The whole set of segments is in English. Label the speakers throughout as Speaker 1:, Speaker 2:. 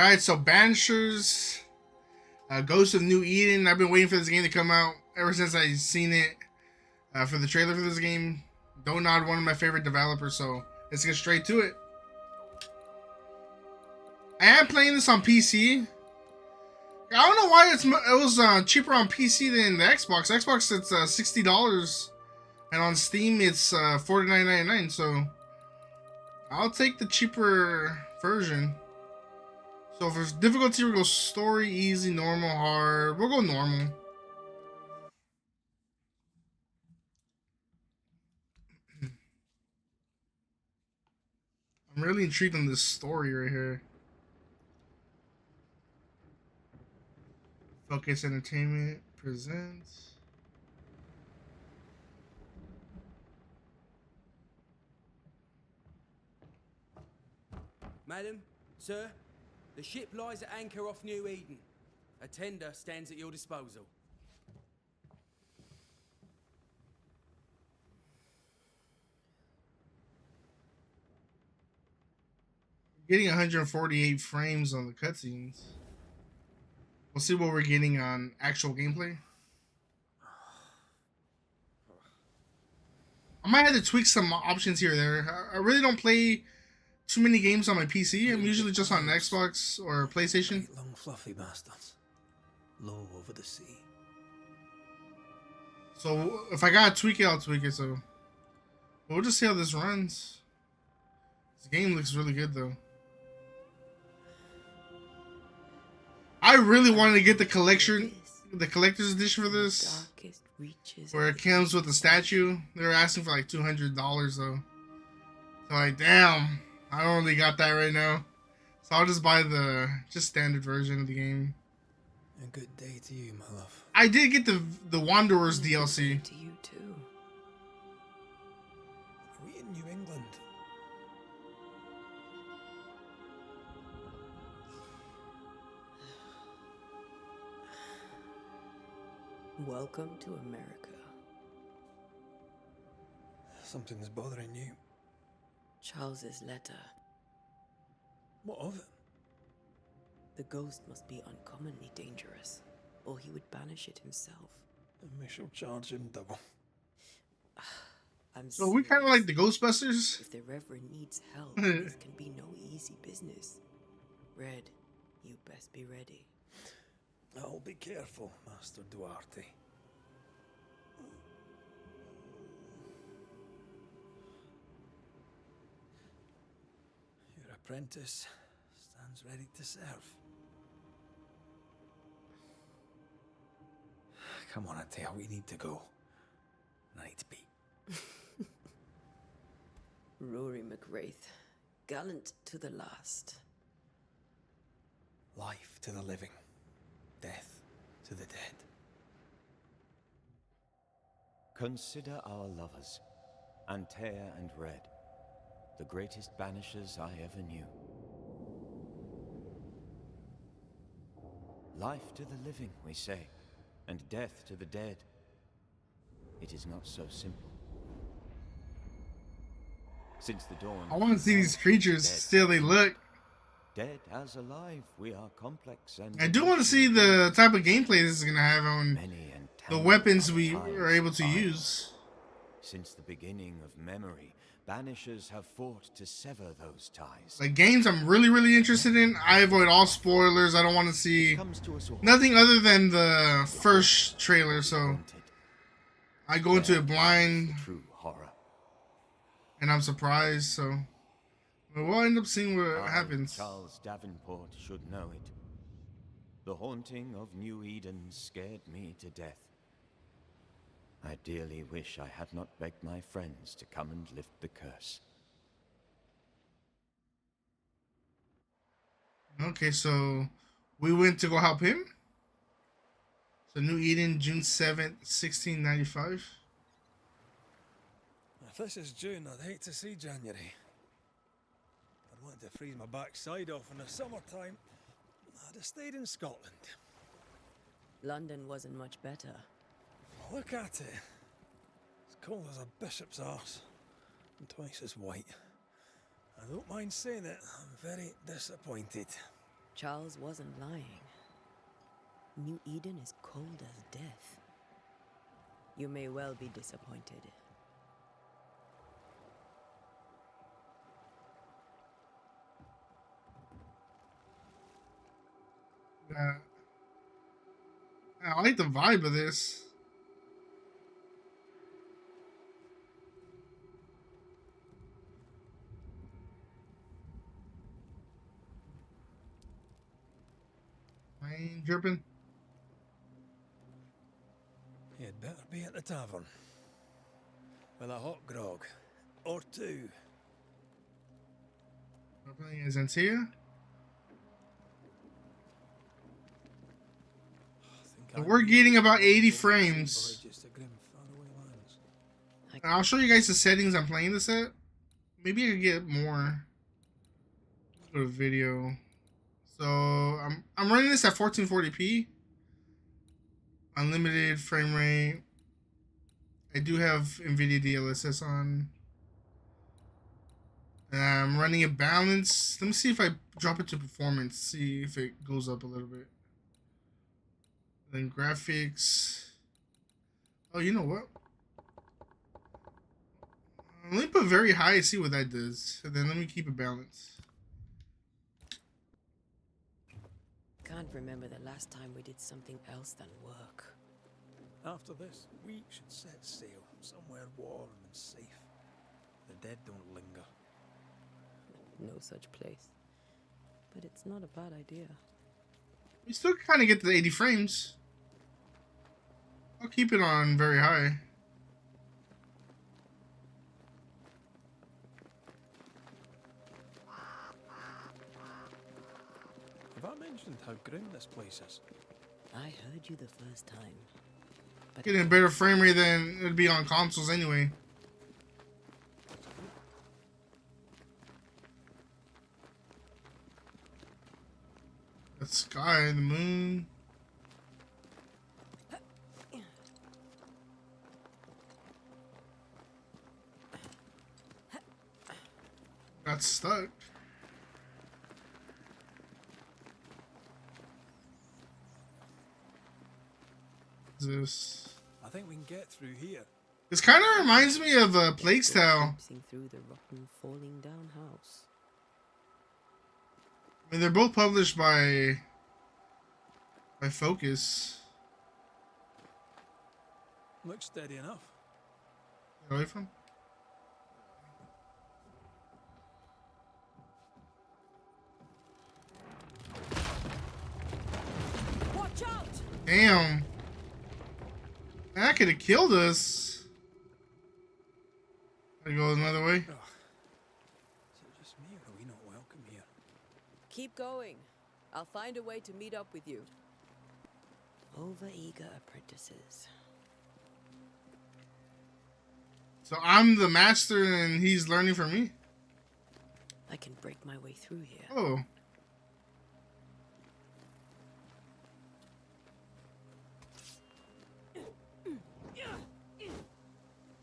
Speaker 1: Alright, so Banishers, Ghost of New Eden. I've been waiting for this game to come out ever since I seen it for the trailer for this game. DONTNOD, one of my favorite developers, so let's get straight to it. I am playing this on PC. I don't know why it was cheaper on PC than the Xbox. Xbox it's $60, and on Steam it's $49.99. So I'll take the cheaper version. So for difficulty, we'll go story, easy, normal, hard. We'll go normal. I'm really intrigued on this story right here. Focus Entertainment presents.
Speaker 2: Madam, sir, the ship lies at anchor off New Eden. A tender stands at your disposal.
Speaker 1: Getting 148 frames on the cutscenes. We'll see what we're getting on actual gameplay. I might have to tweak some options here or there. I really don't play too many games on my PC. I'm usually just on Xbox or PlayStation.
Speaker 3: Long fluffy bastards, low over the sea.
Speaker 1: So if I gotta tweak it, I'll tweak it. So we'll just see how this runs. This game looks really good though. I really wanted to get the collector's edition for this, where it comes with a statue. They were asking for like $200 though. So like, damn, I don't really got that right now. So I'll just buy the standard version of the game.
Speaker 3: A good day to you, my love.
Speaker 1: I did get the Wanderers DLC.
Speaker 4: To you too.
Speaker 3: Are we in New England?
Speaker 4: Welcome to America.
Speaker 3: Something's bothering you.
Speaker 4: Charles's letter.
Speaker 3: What of it?
Speaker 4: The ghost must be uncommonly dangerous, or he would banish it himself.
Speaker 3: And we shall charge him double.
Speaker 4: I'm
Speaker 1: So we kind of like the Ghostbusters.
Speaker 4: If the Reverend needs help, this can be no easy business. Red, you best be ready.
Speaker 3: I'll be careful, Master Duarte. Your apprentice stands ready to serve. Come on, Atea, we need to go. I need to be.
Speaker 4: Rory McWraith, gallant to the last.
Speaker 3: Life to the living, death to the dead.
Speaker 5: Consider our lovers, Antea and Red, the greatest banishers I ever knew. Life to the living, we say, and death to the dead. It is not so simple. Since the dawn,
Speaker 1: I want to see these creatures. Still, they look.
Speaker 5: dead as alive, we are complex and.
Speaker 1: I do want to see the type of gameplay this is gonna have on
Speaker 5: Many and
Speaker 1: the
Speaker 5: tangled
Speaker 1: weapons we
Speaker 5: ties
Speaker 1: are able to
Speaker 5: bind.
Speaker 1: use.
Speaker 5: Since the beginning of memory, banishers have fought to sever those ties.
Speaker 1: Like games I'm really interested in, I avoid all spoilers. I don't want to see
Speaker 5: Comes to us all.
Speaker 1: nothing other than the first trailer, so
Speaker 5: Haunted.
Speaker 1: I go into it
Speaker 5: There
Speaker 1: blind
Speaker 5: is the true horror.
Speaker 1: and I'm surprised, so we'll end up seeing what
Speaker 5: I,
Speaker 1: happens.
Speaker 5: Charles Davenport should know it. The haunting of New Eden scared me to death. I dearly wish I had not begged my friends to come and lift the curse.
Speaker 1: Okay, so we went to go help him. So New Eden, June 7th, 1695.
Speaker 3: If this is June, I'd hate to see January. I'd want to freeze my backside off in the summertime. I'd have stayed in Scotland.
Speaker 4: London wasn't much better.
Speaker 3: Look at it. As cold as a bishop's arse. And twice as white. I don't mind saying it, I'm very disappointed.
Speaker 4: Charles wasn't lying. New Eden is cold as death. You may well be disappointed.
Speaker 1: I like the vibe of this. Rain dripping.
Speaker 3: You'd better be at the tavern. With a hot grog. Or two.
Speaker 1: Opening is Antia. We're getting about 80 frames. I'll show you guys the settings I'm playing this at. Maybe I could get more. Go to video. So I'm running this at 1440p. Unlimited frame rate. I do have NVIDIA DLSS on. And I'm running it balanced. Let me see if I drop it to performance. See if it goes up a little bit. Then graphics. Oh, you know what? Let me put very high, see what that does. And then let me keep it balanced.
Speaker 4: Can't remember the last time we did something else than work.
Speaker 3: After this, we should set sail somewhere warm and safe. The dead don't linger.
Speaker 4: No such place. But it's not a bad idea.
Speaker 1: You still kind of get the 80 frames. I'll keep it on very high.
Speaker 3: Have I mentioned how grim this place is?
Speaker 4: I heard you the first time. But
Speaker 1: Getting a better frame rate than it'd be on consoles anyway. The sky, the moon. Got stuck. This.
Speaker 3: I think we can get through here.
Speaker 1: This kind of reminds me of Plague's Tale.
Speaker 4: glimpsing through the rotten, falling down house.
Speaker 1: I mean, they're both published by Focus.
Speaker 3: Looks steady enough.
Speaker 1: Get away from.
Speaker 4: Watch out!
Speaker 1: Damn. That could have killed us. I go another way.
Speaker 3: Is it just me, or are we not welcome here?
Speaker 4: Keep going. I'll find a way to meet up with you. Overeager apprentices.
Speaker 1: So I'm the master and he's learning from me?
Speaker 4: I can break my way through here.
Speaker 1: Oh.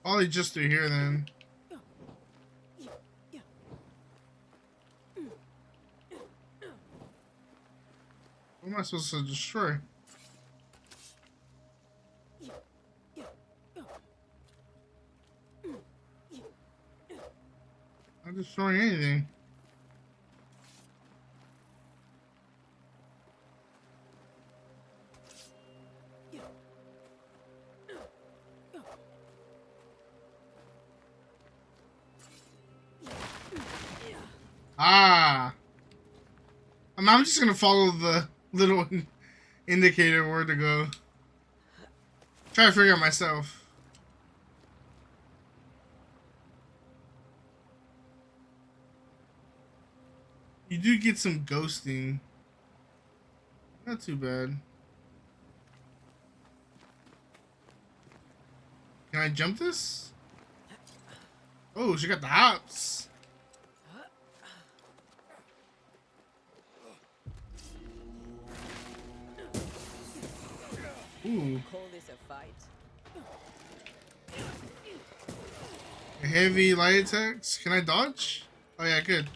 Speaker 1: Probably just through here then. What am I supposed to destroy? I'm not destroying anything. Ah. I'm just gonna follow the little indicator where to go. Try to figure out myself. You do get some ghosting. Not too bad. Can I jump this? Oh, she got the hops. Ooh.
Speaker 4: Call this a fight?
Speaker 1: Heavy light attacks. Can I dodge? Oh yeah, good.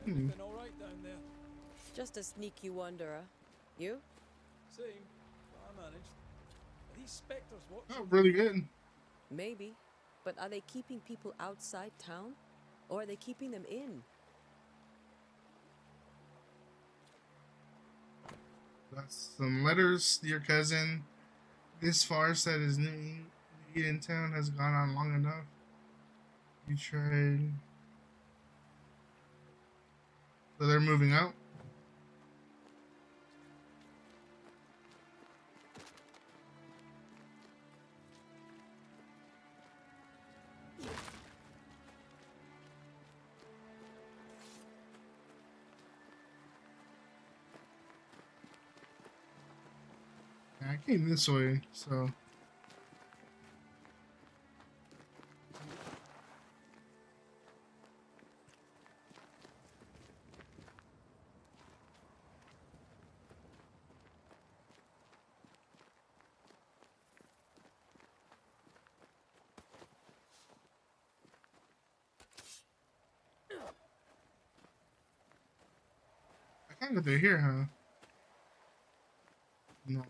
Speaker 3: Everything all right down there?
Speaker 4: Just a sneaky wanderer. You?
Speaker 3: Same. But I managed. Are these spectres watching?
Speaker 1: Oh, really good.
Speaker 4: Maybe. But are they keeping people outside town? Or are they keeping them in?
Speaker 1: That's some letters, dear cousin. This farce that is New Eden Town has gone on long enough. You tried. So they're moving out. I came this way, so. I can't go through here, huh? No.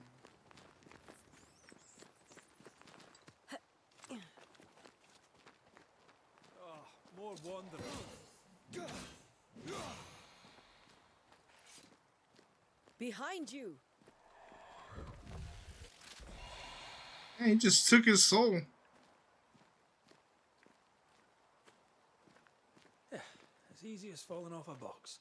Speaker 3: Oh, more wanderers.
Speaker 4: Behind you!
Speaker 1: Hey, he just took his soul.
Speaker 3: Yeah, as easy as falling off a box.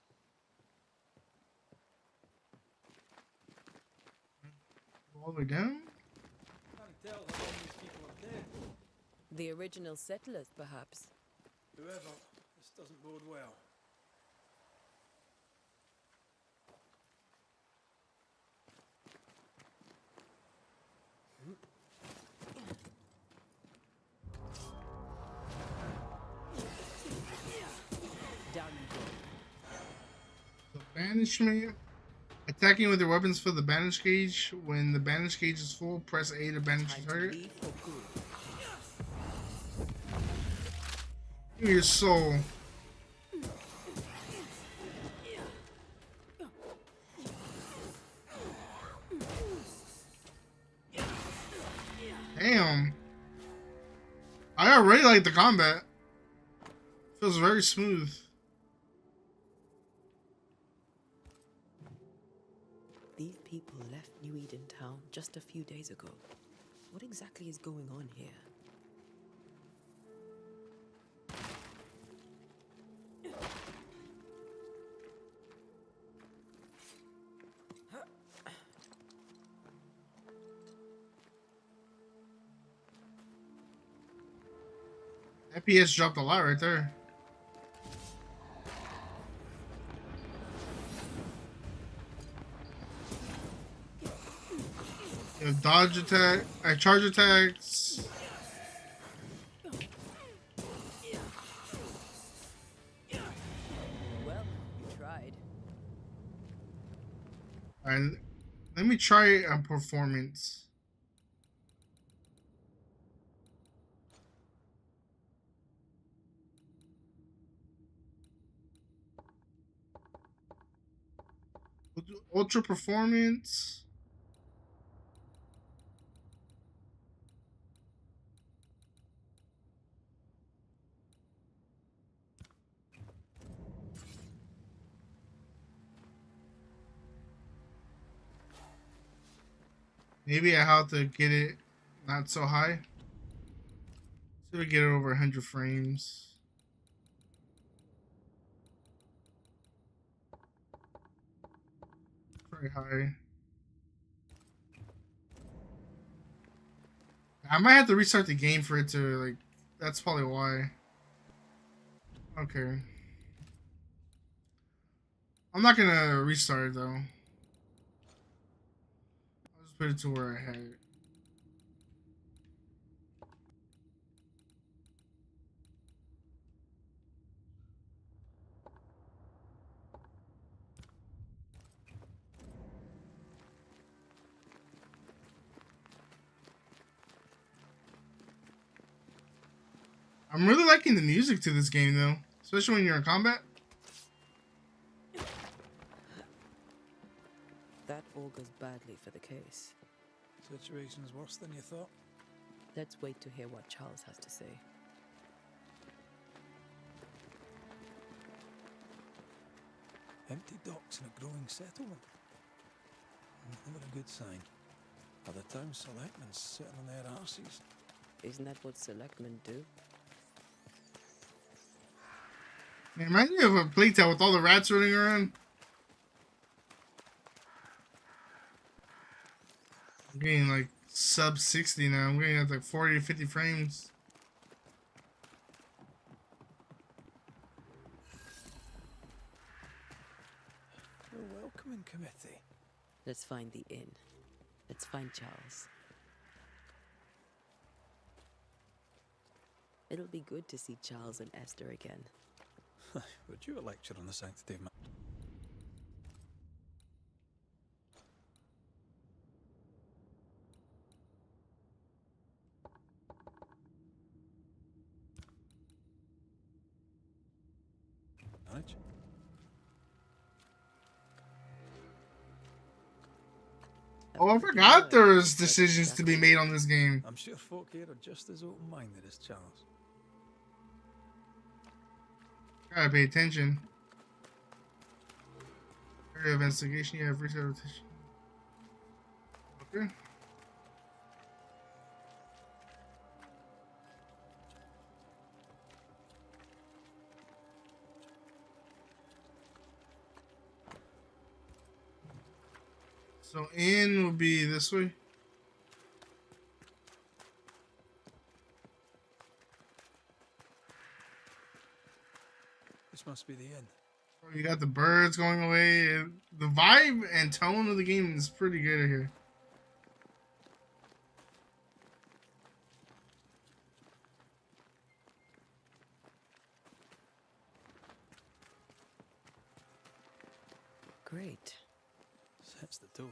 Speaker 1: All the way down?
Speaker 3: Can't tell how long these people are dead.
Speaker 4: The original settlers, perhaps.
Speaker 3: Whoever, this doesn't bode well.
Speaker 4: Down you go.
Speaker 1: So banishment. Attacking with your weapons fill the banish gauge. When the banish gauge is full, press A to banish
Speaker 4: Time
Speaker 1: the
Speaker 4: to
Speaker 1: target.
Speaker 4: leave for good.
Speaker 1: Give me your soul. Damn. I already like the combat. Feels very smooth.
Speaker 4: These people left New Eden Town just a few days ago. What exactly is going on here?
Speaker 1: FPS dropped a lot right there. You have dodge attack, charge attacks.
Speaker 4: Well, you tried.
Speaker 1: And let me try a performance. We'll do ultra performance. Maybe I have to get it not so high. So we get it over 100 frames. Very high. I might have to restart the game for it to, like, that's probably why. Okay. I'm not gonna restart it though. I'll just put it to where I had it. I'm really liking the music to this game though, especially when you're in combat.
Speaker 4: goes badly for the case.
Speaker 3: Situation's worse than you thought.
Speaker 4: Let's wait to hear what Charles has to say.
Speaker 3: Empty docks in a growing settlement. Never a good sign. Are the town selectmen sitting on their arses?
Speaker 4: Isn't that what selectmen do?
Speaker 1: It reminds me of a playtale with all the rats running around. I'm getting like sub 60 now. I'm getting at like 40 to 50 frames.
Speaker 3: A welcoming committee.
Speaker 4: Let's find the inn. Let's find Charles. It'll be good to see Charles and Esther again.
Speaker 3: Would you a lecture on the sanctity of marriage?
Speaker 1: Oh, I forgot there's decisions to be made on this game.
Speaker 3: I'm sure folk here are just as open-minded as Charles.
Speaker 1: Gotta pay attention. Area of investigation, you have research. Okay. So in will be this way.
Speaker 3: This must be the end.
Speaker 1: You got the birds going away. The vibe and tone of the game is pretty good here.
Speaker 4: Great.
Speaker 3: That's the door.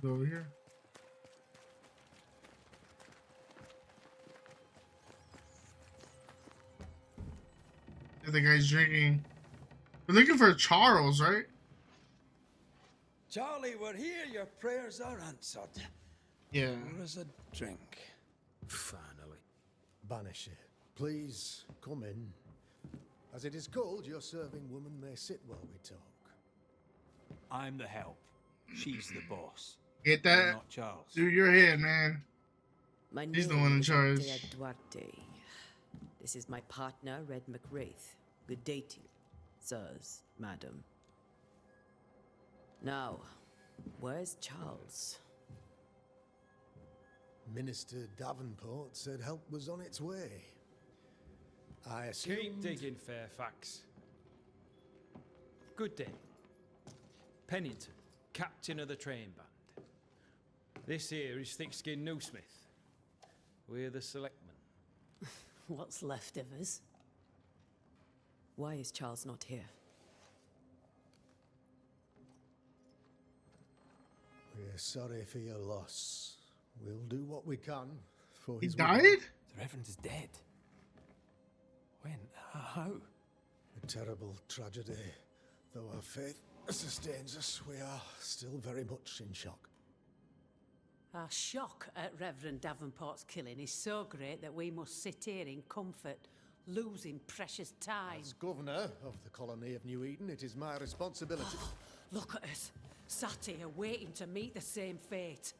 Speaker 1: Go over here. The guy's drinking. We're looking for Charles, right?
Speaker 3: Charlie, we're here. Your prayers are answered.
Speaker 1: Yeah.
Speaker 3: Pour us a drink.
Speaker 2: Finally.
Speaker 6: Banisher, please come in. As it is called, your serving woman may sit while we talk.
Speaker 7: I'm the help. She's the boss.
Speaker 1: Get
Speaker 7: You're
Speaker 1: that
Speaker 7: not Charles.
Speaker 1: through your head, man.
Speaker 4: My
Speaker 1: He's the
Speaker 4: name
Speaker 1: one in
Speaker 4: is
Speaker 1: charge.
Speaker 4: Antea Duarte. This is my partner, Red McWraith. Good day to you, sirs, madam. Now, where's Charles?
Speaker 6: Minister Davenport said help was on its way. I assume...
Speaker 7: Keep digging, Fairfax. Good day. Pennington, captain of the train band. This here is Thick-Skinned Newsmith. We're the selectmen.
Speaker 4: What's left of us? Why is Charles not here?
Speaker 6: We're sorry for your loss. We'll do what we can for
Speaker 1: He
Speaker 6: his
Speaker 1: died?
Speaker 6: widow.
Speaker 3: The Reverend is dead. When? How?
Speaker 6: A terrible tragedy. Though our faith sustains us, we are still very much in shock.
Speaker 8: Our shock at Reverend Davenport's killing is so great that we must sit here in comfort, losing precious time.
Speaker 6: As governor of the colony of New Eden, it is my responsibility...
Speaker 8: Look at us, sat here waiting to meet the same fate.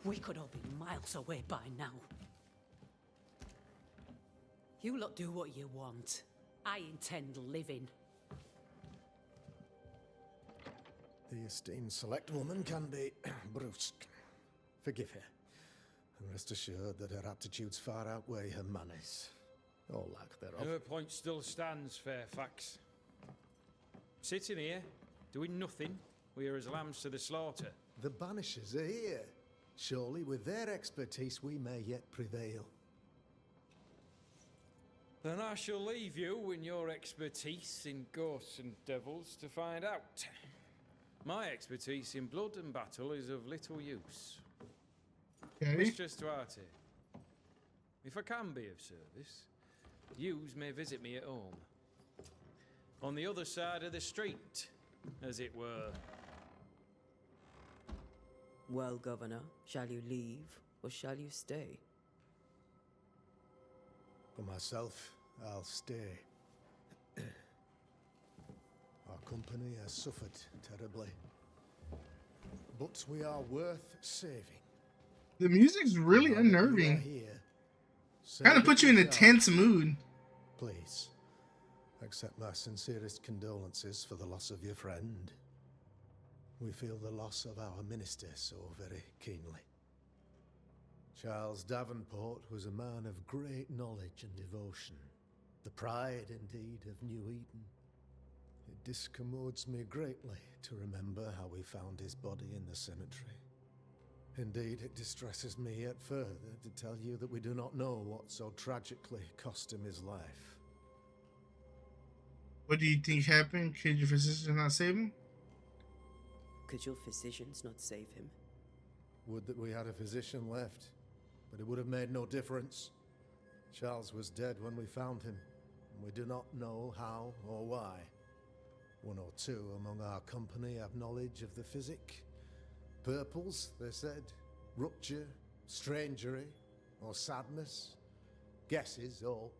Speaker 8: We could all be miles away by now. You lot do what you want. I intend living.
Speaker 6: The esteemed select woman can be brusque. Forgive her. And rest assured that her aptitudes far outweigh her manners. Or lack thereof.
Speaker 7: Her point still stands, Fairfax. Sitting here, doing nothing, we are as lambs to the slaughter.
Speaker 6: The Banishers are here. Surely with their expertise we may yet prevail.
Speaker 7: Then I shall leave you and your expertise in ghosts and devils to find out. My expertise in blood and battle is of little use.
Speaker 1: Okay.
Speaker 7: Mistress Duarte, if I can be of service, yous may visit me at home. On the other side of the street, as it were.
Speaker 4: Well, Governor, shall you leave or shall you stay?
Speaker 6: For myself, I'll stay. Our company has suffered terribly, but we are worth saving.
Speaker 1: The music's really
Speaker 6: Now that you are
Speaker 1: unnerving.
Speaker 6: here,
Speaker 1: Kind of
Speaker 6: save
Speaker 1: puts
Speaker 6: it
Speaker 1: you in a
Speaker 6: yourself.
Speaker 1: tense mood.
Speaker 6: Please, accept my sincerest condolences for the loss of your friend. We feel the loss of our minister so very keenly. Charles Davenport was a man of great knowledge and devotion, the pride indeed of New Eden. It discommodes me greatly to remember how we found his body in the cemetery. Indeed, it distresses me yet further to tell you that we do not know what so tragically cost him his life.
Speaker 1: What do you think happened? Could your physician not save him?
Speaker 4: Could your physicians not save him?
Speaker 6: Would that we had a physician left, but it would have made no difference. Charles was dead when we found him, and we do not know how or why. One or two among our company have knowledge of the physic. Purples, they said, rupture, strangery, or sadness. Guesses, all.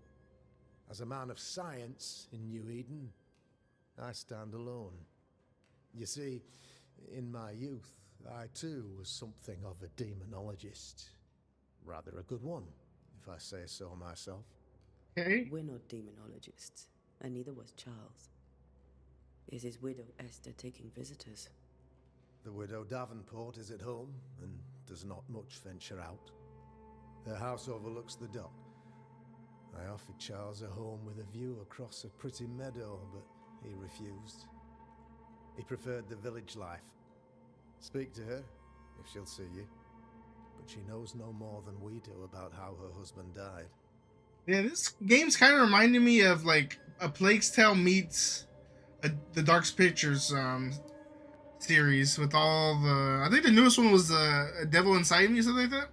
Speaker 6: As a man of science in New Eden, I stand alone. You see, in my youth, I too was something of a demonologist. Rather a good one, if I say so myself.
Speaker 1: Okay.
Speaker 4: We're not demonologists, and neither was Charles. Is his widow Esther taking visitors?
Speaker 6: The widow Davenport is at home and does not much venture out. Her house overlooks the dock. I offered Charles a home with a view across a pretty meadow, but he refused. He preferred the village life. Speak to her, if she'll see you. But she knows no more than we do about how her husband died.
Speaker 1: Yeah, this game's kind of reminding me of like A Plague's Tale meets the Dark Pictures series with all the. I think the newest one was A Devil Inside Me, something like that.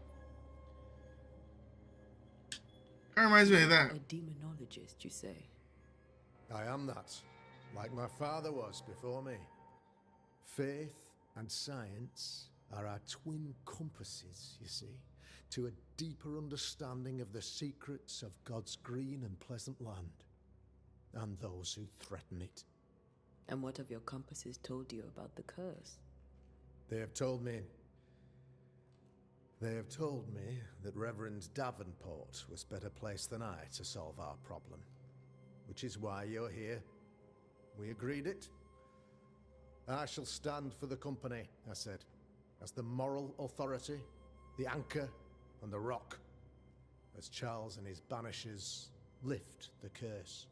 Speaker 1: Kind of reminds me of that.
Speaker 4: A demonologist, you say?
Speaker 6: I am that, like my father was before me. Faith and science are our twin compasses, you see, to a deeper understanding of the secrets of God's green and pleasant land, and those who threaten it.
Speaker 4: And what have your compasses told you about the curse?
Speaker 6: They have told me that Reverend Davenport was better placed than I to solve our problem, which is why you're here. We agreed it. I shall stand for the company, I said, as the moral authority, the anchor, and the rock, as Charles and his Banishers lift the curse.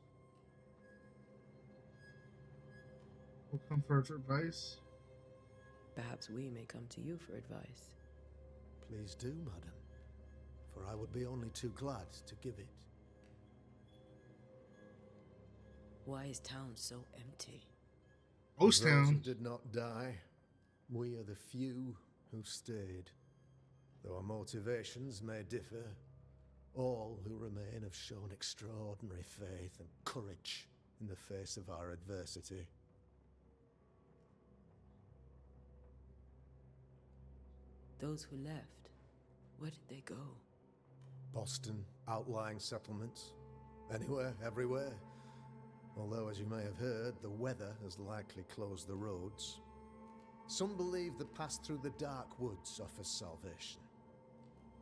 Speaker 1: We'll come for advice.
Speaker 4: Perhaps we may come to you for advice.
Speaker 6: Please do, madam, for I would be only too glad to give it.
Speaker 4: Why is town so empty?
Speaker 1: Ghost
Speaker 6: Those who
Speaker 1: Town.
Speaker 6: did not die, we are the few who stayed. Though our motivations may differ, all who remain have shown extraordinary faith and courage in the face of our adversity.
Speaker 4: Those who left, where did they go?
Speaker 6: Boston, outlying settlements. Anywhere, everywhere. Although, as you may have heard, the weather has likely closed the roads. Some believe the path through the dark woods offers salvation.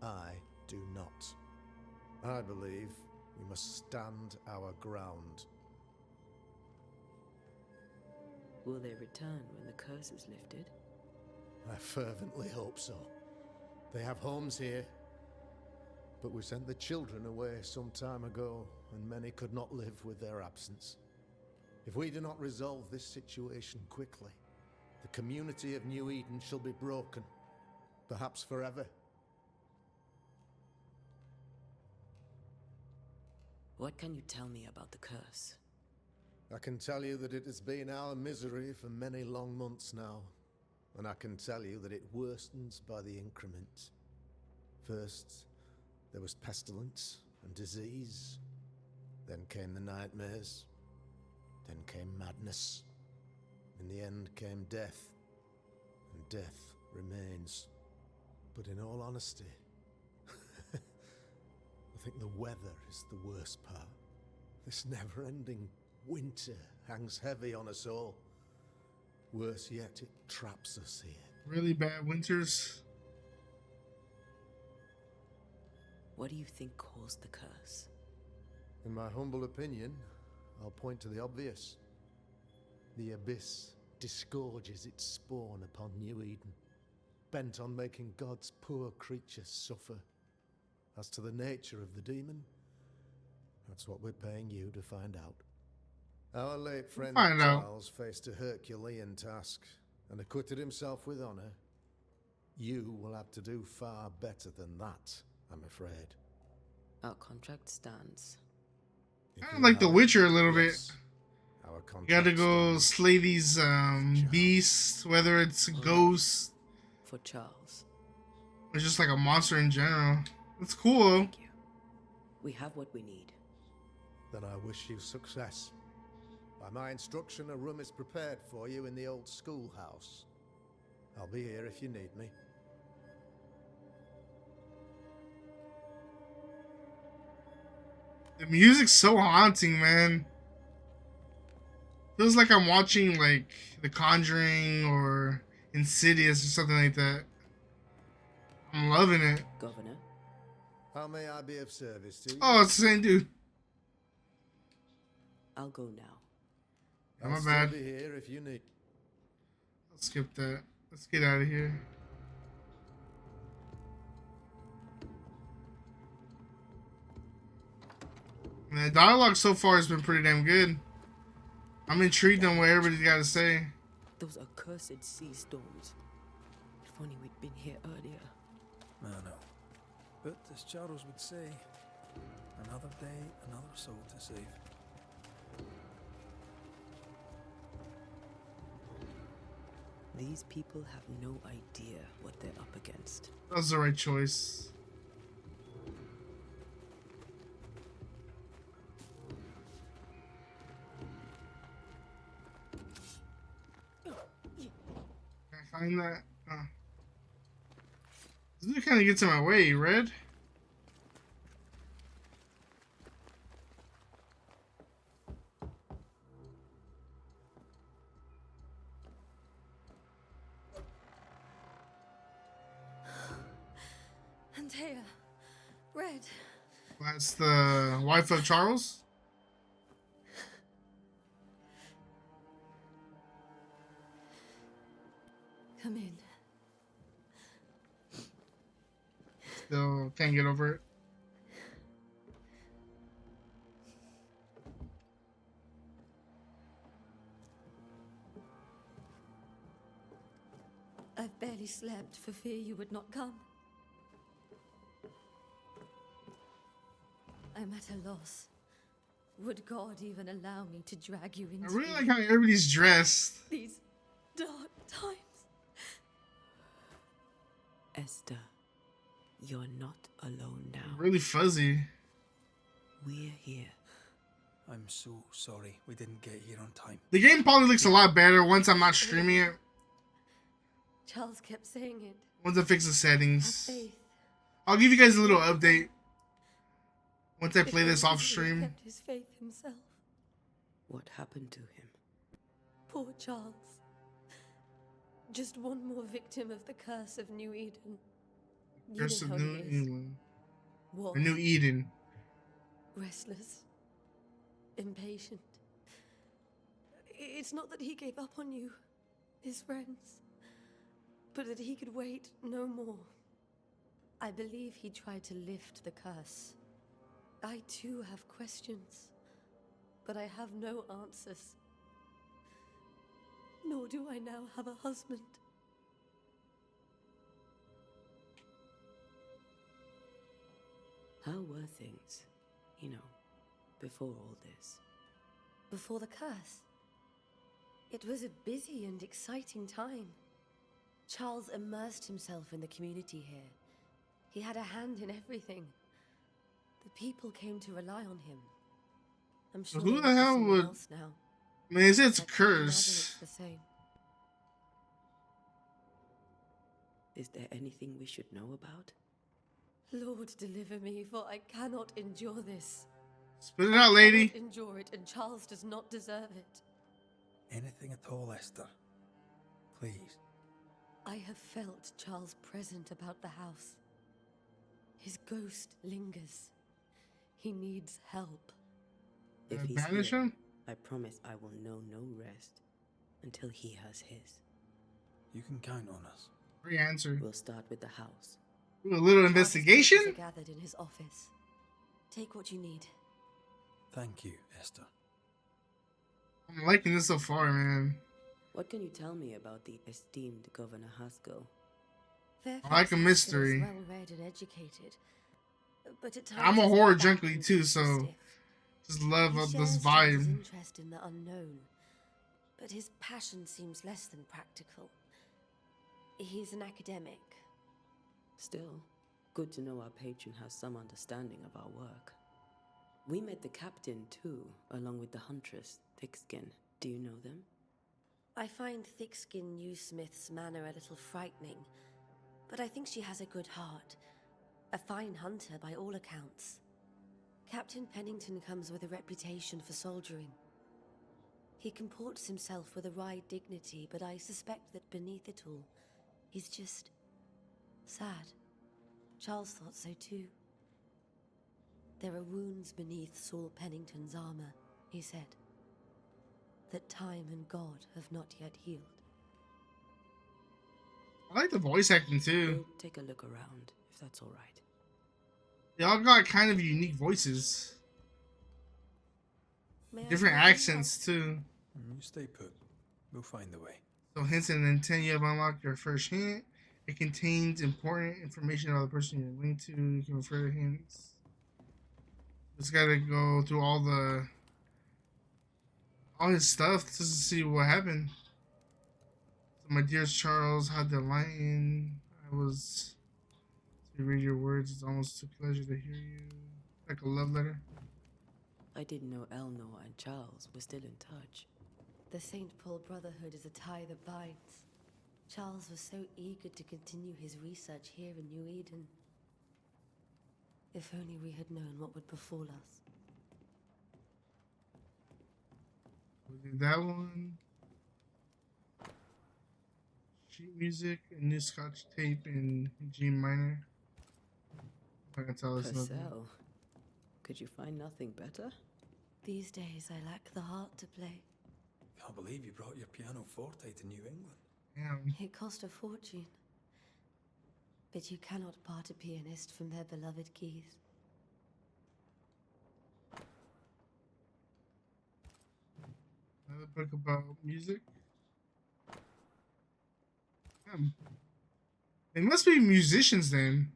Speaker 6: I do not. I believe we must stand our ground.
Speaker 4: Will they return when the curse is lifted?
Speaker 6: I fervently hope so. They have homes here. But we sent the children away some time ago, and many could not live with their absence. If we do not resolve this situation quickly, the community of New Eden shall be broken, perhaps forever.
Speaker 4: What can you tell me about the curse?
Speaker 6: I can tell you that it has been our misery for many long months now, and I can tell you that it worstens by the increment. First, there was pestilence and disease. Then came the nightmares. Then came madness. In the end came death, and death remains. But in all honesty, I think the weather is the worst part. This never-ending winter hangs heavy on us all. Worse yet, it traps us here.
Speaker 1: Really bad winters.
Speaker 4: What do you think caused the curse?
Speaker 6: In my humble opinion, I'll point to the obvious. The abyss disgorges its spawn upon New Eden, bent on making God's poor creatures suffer. As to the nature of the demon, that's what we're paying you to find out. Our late friend Charles faced a Herculean task and acquitted himself with honor. You will have to do far better than that, I'm afraid.
Speaker 4: Our contract stands.
Speaker 1: Kind of like The Witcher a little bit.
Speaker 6: Our
Speaker 1: You
Speaker 6: contract
Speaker 1: gotta go
Speaker 6: stands.
Speaker 1: slay these beasts, whether it's ghosts
Speaker 4: For Charles.
Speaker 1: or just like a monster in general. It's cool though.
Speaker 4: Thank you. We have what we need.
Speaker 6: Then I wish you success. By my instruction, a room is prepared for you in the old schoolhouse. I'll be here if you need me.
Speaker 1: The music's so haunting, man. Feels like I'm watching like The Conjuring or Insidious or something like that. I'm loving it.
Speaker 4: Governor,
Speaker 6: How may I be of service to you?
Speaker 1: Oh, it's the same dude.
Speaker 4: I'll go now.
Speaker 6: I'll
Speaker 1: my
Speaker 6: still
Speaker 1: bad.
Speaker 6: be here if you need.
Speaker 1: I'll skip that. Let's get out of here. Man, the dialogue so far has been pretty damn good. I'm intrigued on what everybody's got to say.
Speaker 4: Those accursed sea storms. If only we'd been here earlier.
Speaker 3: I know. But as Charles would say, another day, another soul to save.
Speaker 4: These people have no idea what they're up against.
Speaker 1: That was the right choice. Can I find that? This dude kind of gets in my way, Red.
Speaker 9: Antea, Red.
Speaker 1: That's the wife of Charles.
Speaker 9: Come in.
Speaker 1: Still can't get over it.
Speaker 9: I've barely slept for fear you would not come. I'm at a loss. Would God even allow me to drag you into
Speaker 1: I really like how everybody's dressed.
Speaker 9: these dark times?
Speaker 4: Esther, you're not alone now.
Speaker 1: Really fuzzy.
Speaker 4: We're here.
Speaker 3: I'm so sorry we didn't get here on time.
Speaker 1: The game probably looks a lot better once I'm not streaming it.
Speaker 9: Charles kept saying it.
Speaker 1: Once I fix the
Speaker 9: Have
Speaker 1: settings.
Speaker 9: faith.
Speaker 1: I'll give you guys a little update once I
Speaker 9: If
Speaker 1: play this
Speaker 9: only
Speaker 1: off
Speaker 9: he
Speaker 1: stream.
Speaker 9: kept his faith himself.
Speaker 4: What happened to him?
Speaker 9: Poor Charles. Just one more victim of the curse of New Eden. You
Speaker 1: Curse
Speaker 9: know
Speaker 1: of
Speaker 9: how
Speaker 1: New
Speaker 9: he is.
Speaker 1: England.
Speaker 9: Was
Speaker 1: Or New Eden.
Speaker 9: restless, impatient. It's not that he gave up on you, his friends, but that he could wait no more. I believe he tried to lift the curse. I too have questions, but I have no answers. Nor do I now have a husband.
Speaker 4: How were things, before all this?
Speaker 9: Before the curse, it was a busy and exciting time. Charles immersed himself in the community here. He had a hand in everything. The people came to rely on him. I'm sure
Speaker 1: Who
Speaker 9: they
Speaker 1: the
Speaker 9: look for
Speaker 1: hell
Speaker 9: someone
Speaker 1: would-
Speaker 9: else now.
Speaker 1: I mean, it's a
Speaker 9: I can't imagine
Speaker 1: curse.
Speaker 9: it's the same.
Speaker 4: Is there anything we should know about?
Speaker 9: Lord, deliver me, for I cannot endure this.
Speaker 1: Spit it
Speaker 9: I
Speaker 1: out, lady.
Speaker 9: cannot endure it, and Charles does not deserve it.
Speaker 3: Anything at all, Esther. Please.
Speaker 9: I have felt Charles present about the house. His ghost lingers. He needs help.
Speaker 4: If he's
Speaker 1: Banish
Speaker 4: here,
Speaker 1: him?
Speaker 4: I promise I will know no rest until he has his.
Speaker 3: You can count on us.
Speaker 1: Free answer.
Speaker 4: We'll start with the house.
Speaker 1: Ooh, a little
Speaker 9: Charles's
Speaker 1: investigation?
Speaker 9: papers are gathered in his office. Take what you need.
Speaker 3: Thank you, Esther.
Speaker 1: I'm liking this so far, man.
Speaker 4: What can you tell me about the esteemed Governor Haskell?
Speaker 9: Fairfax
Speaker 1: I like a
Speaker 9: Haskell is
Speaker 1: mystery.
Speaker 9: well-read and educated, but at times
Speaker 1: I'm a
Speaker 9: his
Speaker 1: horror
Speaker 9: back
Speaker 1: junkie
Speaker 9: can
Speaker 1: too,
Speaker 9: be
Speaker 1: so
Speaker 9: stiff.
Speaker 1: just love
Speaker 9: He
Speaker 1: of
Speaker 9: shares
Speaker 1: this
Speaker 9: Charles's
Speaker 1: vibe.
Speaker 9: interest in the unknown, but his passion seems less than practical. He's an academic.
Speaker 4: Still, good to know our patron has some understanding of our work. We met the captain too, along with the huntress, Thickskin. Do you know them?
Speaker 9: I find Thickskin Newsmith's manner a little frightening, but I think she has a good heart. A fine hunter by all accounts. Captain Pennington comes with a reputation for soldiering. He comports himself with a wry dignity, but I suspect that beneath it all, he's just sad. Charles thought so too. There are wounds beneath Saul Pennington's armor, he said, that time and God have not yet healed.
Speaker 1: I like the voice acting too.
Speaker 4: We'll take a look around, if that's all right.
Speaker 1: They all got kind of unique voices.
Speaker 9: May I
Speaker 1: Different
Speaker 9: have your
Speaker 1: accents
Speaker 9: help?
Speaker 1: too.
Speaker 3: You stay put. We'll find a way.
Speaker 1: So hints and intent, you have unlocked your first hint. It contains important information about the person you're linked to. You can refer to hints. Just gotta go through all his stuff just to see what happened. So my dear Charles, had the lion. I was to read your words. It's almost a pleasure to hear you. Like a love letter.
Speaker 4: I didn't know Eleanor and Charles were still in touch.
Speaker 9: The St. Paul Brotherhood is a tie that binds. Charles was so eager to continue his research here in New Eden. If only we had known what would befall us.
Speaker 1: We did that one. Sheet music, a new Scotch tape in G minor. I can tell it's nothing.
Speaker 4: Purcell, could you find nothing better?
Speaker 9: These days, I lack the heart to play.
Speaker 3: Can't believe you brought your pianoforte to New England.
Speaker 1: Damn.
Speaker 9: It cost a fortune. But you cannot part a pianist from their beloved keys.
Speaker 1: Another book about music. Damn. They must be musicians then.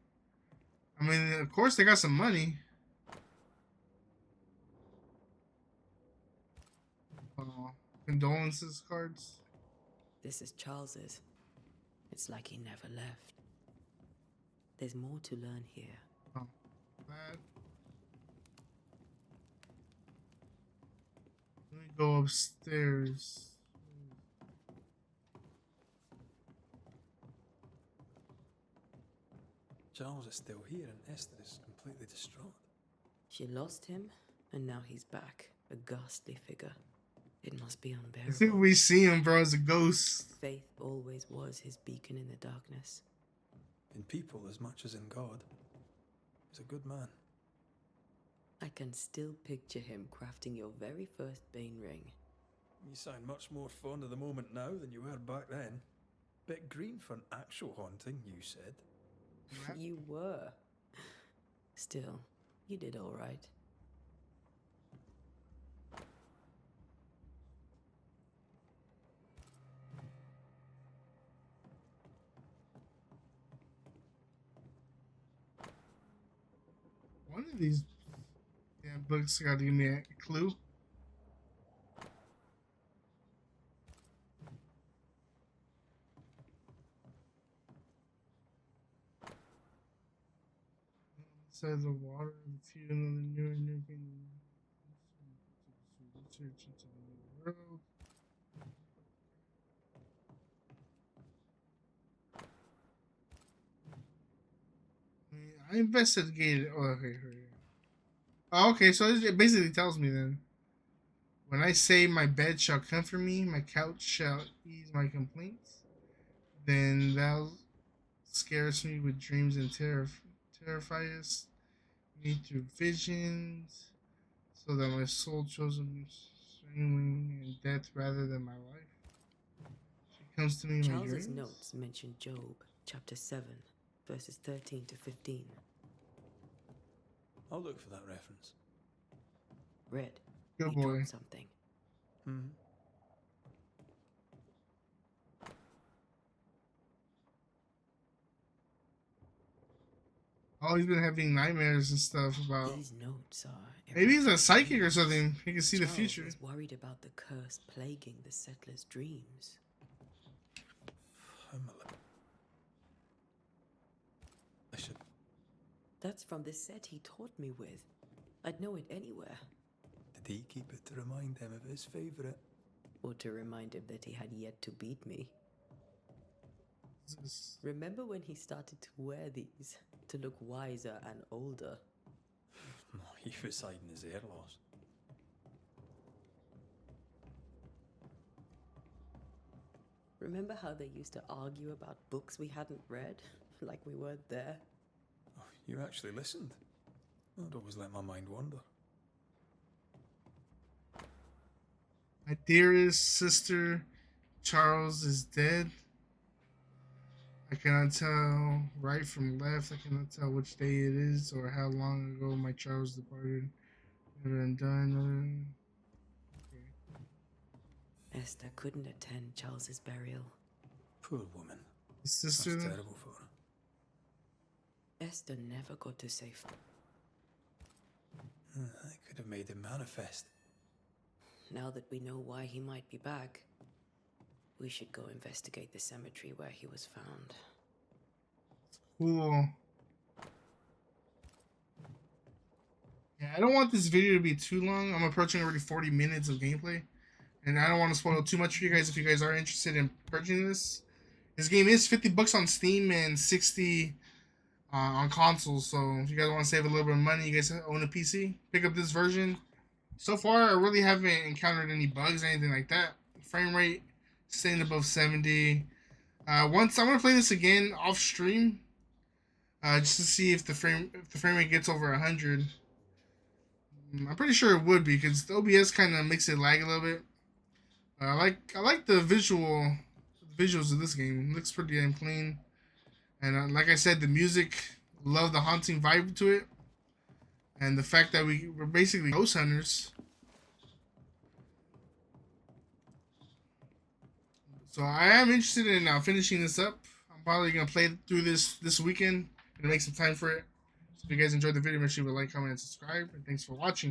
Speaker 1: I mean, of course they got some money. Condolences cards.
Speaker 4: This is Charles's. It's like he never left. There's more to learn here.
Speaker 1: Oh, that. Let me go upstairs.
Speaker 3: Charles is still here and Esther is completely distraught.
Speaker 4: She lost him, and now he's back, a ghastly figure. It must be
Speaker 1: I think
Speaker 4: unbearable.
Speaker 1: we see him, bro, as a ghost.
Speaker 4: Faith always was his beacon in the darkness.
Speaker 3: In people as much as in God. He's a good man.
Speaker 4: I can still picture him crafting your very first Bane ring.
Speaker 3: You sound much more fond of the moment now than you were back then. Bit green for an actual haunting, you said.
Speaker 4: You were. Still, you did all right.
Speaker 1: One of these damn books got to give me a clue. Says the water, the few and the new research into the new I investigated. Oh, okay. Oh, okay, so it basically tells me then. When I say my bed shall comfort me, my couch shall ease my complaints, then thou scarest me with dreams and terrifiest me through visions, so that my soul chose a strangling in death rather than my life. She comes to me in my
Speaker 4: Charles's
Speaker 1: dreams.
Speaker 4: notes mention Job, chapter 7, verses 13 to 15.
Speaker 3: I'll look for that reference.
Speaker 4: Red,
Speaker 1: Good
Speaker 4: he
Speaker 1: boy.
Speaker 4: dropped something.
Speaker 3: Hmm.
Speaker 1: Oh, he's been having nightmares and stuff about.
Speaker 4: These notes are.
Speaker 1: Maybe he's a
Speaker 4: erratic
Speaker 1: psychic or
Speaker 4: dreams.
Speaker 1: something. He can see the
Speaker 4: Charles
Speaker 1: future.
Speaker 4: was worried about the curse plaguing the settlers' dreams.
Speaker 3: I should.
Speaker 4: That's from the set he taught me with. I'd know it anywhere.
Speaker 3: Did he keep it to remind him of his favourite?
Speaker 4: Or to remind him that he had yet to beat me. Remember when he started to wear these to look wiser and older?
Speaker 3: No, he was hiding his hair loss.
Speaker 4: Remember how they used to argue about books we hadn't read? Like we weren't there?
Speaker 3: Oh, you actually listened. I'd always let my mind wander.
Speaker 1: My dearest sister, Charles is dead. I cannot tell right from left. I cannot tell which day it is or how long ago my Charles departed. Never undone. Okay.
Speaker 4: Esther couldn't attend Charles's burial.
Speaker 3: Poor woman.
Speaker 1: His sister.
Speaker 3: That's
Speaker 1: then?
Speaker 3: terrible for her.
Speaker 4: Esther never got to say.
Speaker 3: I could have made him manifest.
Speaker 4: Now that we know why he might be back, we should go investigate the cemetery where he was found.
Speaker 1: Cool. Yeah, I don't want this video to be too long. I'm approaching already 40 minutes of gameplay. And I don't want to spoil too much for you guys if you guys are interested in purchasing this. This game is $50 on Steam and 60 on consoles. So if you guys want to save a little bit of money, you guys own a PC, pick up this version. So far, I really haven't encountered any bugs, anything like that. Frame rate staying above 70. Once I'm gonna play this again off stream, just to see if the frame rate gets over 100. I'm pretty sure it would be because the OBS kind of makes it lag a little bit. I like the visuals of this game. It looks pretty damn clean, and like I said, the music, love the haunting vibe to it. And the fact that we're basically ghost hunters. So I am interested in finishing this up. I'm probably going to play through this weekend. Gonna make some time for it. So if you guys enjoyed the video, make sure you like, comment, and subscribe. And thanks for watching.